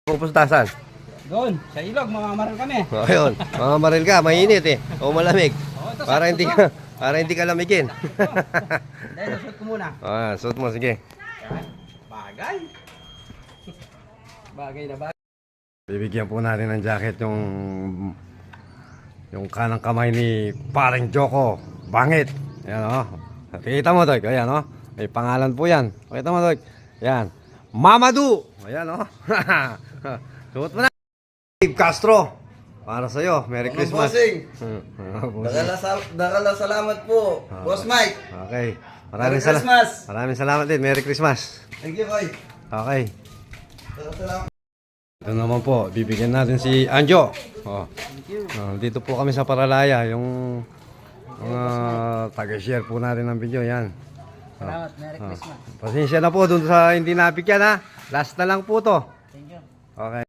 Pupunta saan? Doon, sa ilog, mamamaril kami. O, ayun. Mamamaril ka, mainit eh. O malamig. Ito, Para hindi ka lamigin. Dahil, suot ko muna. Suot mo, sige. Bagay. Bagay na bagay. Bibigyan po natin ng jacket yung kanang kamay ni Paring Joko. Bangit. Yan o. Kita mo, Doy. Ayan o. May pangalan po yan. Kita mo, Doy. Yan. Mamadou. Ayan o. Suot mo na. Steve Castro. Para sa'yo. Merry Christmas. Bossing. Dakala salamat po, Boss Mike. Okay. Merry Christmas. Maraming salamat din. Merry Christmas. Thank you, Koy. Okay. Dakala salamat. Ito naman po, bibigyan natin si Anjo. Dito po kami sa Paralaya, yung taga-share po natin ng video, yan. Salamat, Merry Christmas. Pasensya na po dun sa hindi nabigyan ha. Last na lang po to. Thank you. Okay.